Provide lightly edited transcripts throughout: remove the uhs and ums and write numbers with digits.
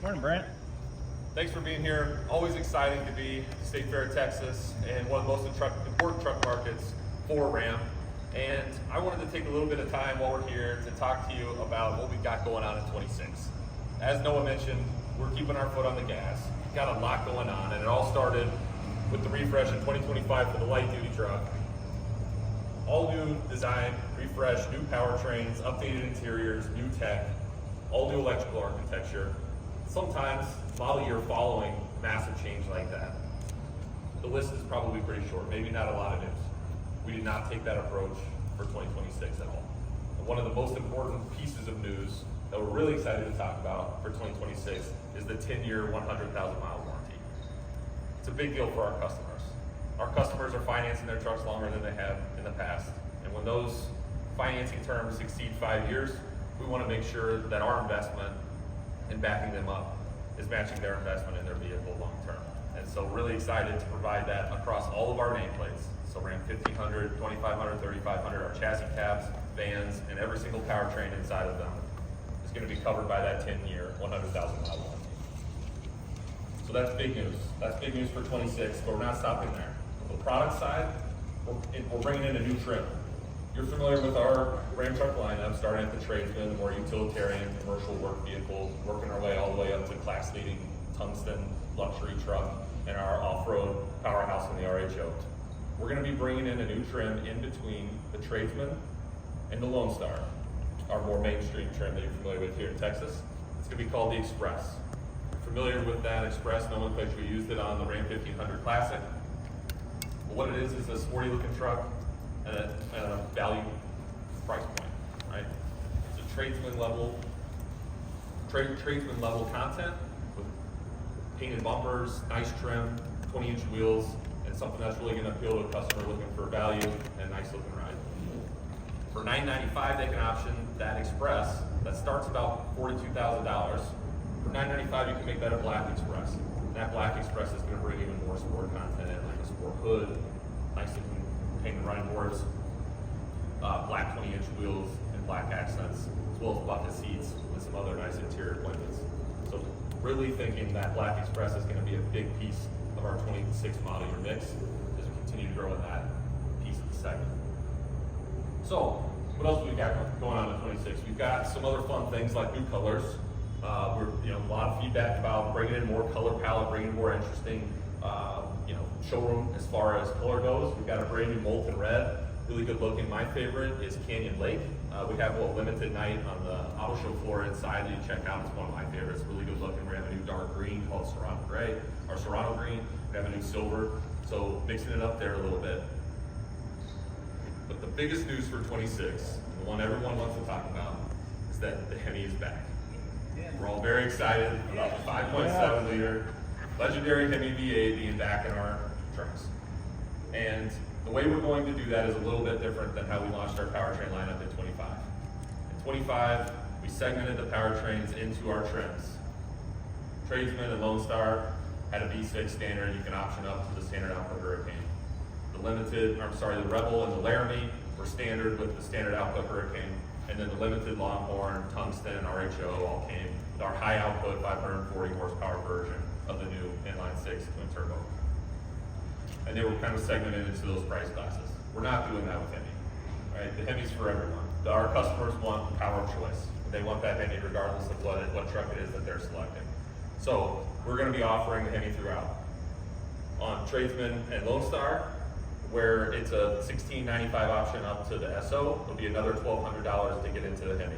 Morning, Brent. Thanks for being here. Always exciting to be State Fair, Texas, and one of the most important truck markets for Ram. And I wanted to take a little bit of time while we're here to talk to you about what we've got going on in 26. As Noah mentioned, we're keeping our foot on the gas. We've got a lot going on, and it all started with the refresh in 2025 for the light duty truck. All new design, refresh, new powertrains, updated interiors, new tech, all new electrical architecture. Sometimes model year following massive change like that, the list is probably pretty short, maybe not a lot of news. We did not take that approach for 2026 at all. And one of the most important pieces of news that we're really excited to talk about for 2026 is the 10-year, 100,000 mile warranty. It's a big deal for our customers. Our customers are financing their trucks longer than they have in the past. And when those financing terms exceed 5 years, we want to make sure that our investment in backing them up is matching their investment in their vehicle long term. And so really excited to provide that across all of our nameplates. So Ram 1500, 2500, 3500, our chassis cabs, vans, and every single powertrain inside of them is going to be covered by that 10-year, 100,000 mile warranty. So that's big news. That's big news for 26, but we're not stopping there. On the product side, we're bringing in a new trim. You're familiar with our Ram truck lineup, starting at the tradesman, the more utilitarian commercial work vehicle, working our way all the way up to class-leading tungsten luxury truck and our off-road powerhouse in the RHO. We're going to be bringing in a new trim in between the tradesman and the Lone Star, our more mainstream trim that you're familiar with here in Texas. It's going to be called the Express. You're familiar with that Express nomenclature. We used it on the Ram 1500 Classic. But what it is a sporty looking truck and a value price point, right? It's a tradesman level content with painted bumpers, nice trim, 20-inch wheels, and something that's really going to appeal to a customer looking for value and a nice looking ride. For $995, they can option that Express that starts about $42,000. For $995, you can make that a Black Express. And that Black Express is going to bring even more sport content in, like a sport hood, nice looking painted running boards, black 20-inch wheels and black accents, as well as bucket seats and some other nice interior appointments. So really thinking that Black Express is going to be a big piece of our 26 model year mix as we continue to grow in that piece of the segment. So what else have we got going on in 26? We've got some other fun things like new colors. We're a lot of feedback about bringing in more color palette, bringing more interesting showroom as far as color goes. We've got a brand new molten red, really good looking. My favorite is Canyon Lake. We have a limited night on the auto show floor inside that you check out. It's one of my favorites, really good looking. We have a new dark green called Serrano Gray, or Serrano Green. We have a new silver, so mixing it up there a little bit. But the biggest news for 26, the one everyone wants to talk about, is that the Hemi is back. We're all very excited about the 5.7 liter legendary Hemi V8 being back in our trucks. And the way we're going to do that is a little bit different than how we launched our powertrain lineup in 25. In 25, we segmented the powertrains into our trims. Tradesman and Lone Star had a V6 standard. You can option up to the standard output Hurricane. The Rebel and the Laramie were standard with the standard output Hurricane. And then the limited Longhorn, Tungsten, and RHO all came with our high output 540 horsepower version of the new inline 6 twin turbo. And they were kind of segmented into those price classes. We're not doing that with Hemi, right? The Hemi's for everyone. Our customers want power of choice. They want that Hemi regardless of what truck it is that they're selecting. So we're going to be offering the Hemi throughout. On Tradesman and Lone Star, where it's a $1,695 option up to the SO, it'll be another $1,200 to get into the Hemi.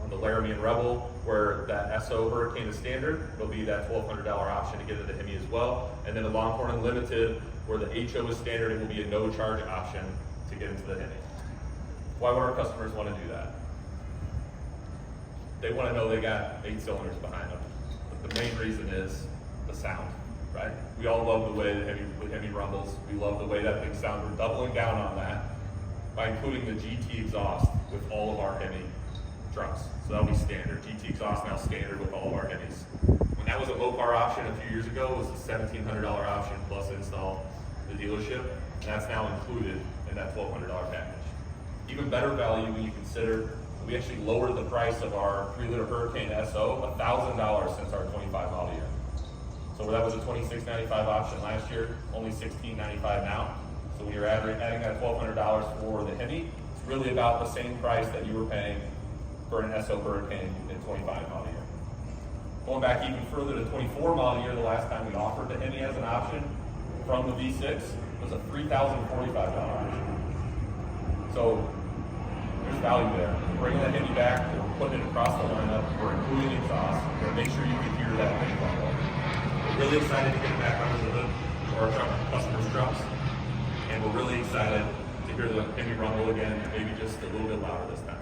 On the Laramie and Rebel, where that SO Hurricane is standard, it'll be that $1,200 option to get into the Hemi as well. And then the Longhorn Unlimited, where the HO is standard, it will be a no charge option to get into the Hemi. Why would our customers want to do that? They want to know they got 8 cylinders behind them. But the main reason is the sound, right? We all love the way the Hemi rumbles. We love the way that thing sounds. We're doubling down on that by including the GT exhaust with all of our Hemi trucks. So that'll be standard. GT exhaust now standard with all of our Hemis. When that was a low bar option a few years ago, it was a $1,700 option plus install the dealership, and that's now included in that $1,200 package. Even better value when you consider We actually lowered the price of our 3-liter Hurricane SO $1,000 since our 25 model year. So that was a $26.95 option last year, only $16.95 now. So when you're adding that $1,200 for the Hemi, it's really about the same price that you were paying for an SO Hurricane in 25 model year. Going back even further to 24 model year, the last time we offered the Hemi as an option from the V6 was a $3,045 option. So there's value there. We're bringing that Hemi back, we're putting it across the lineup, we're including exhaust, we're going to make sure you can hear that thing rumble. We're really excited to get it back under the hood for our customers' trucks, and we're really excited to hear the Hemi rumble again, maybe just a little bit louder this time.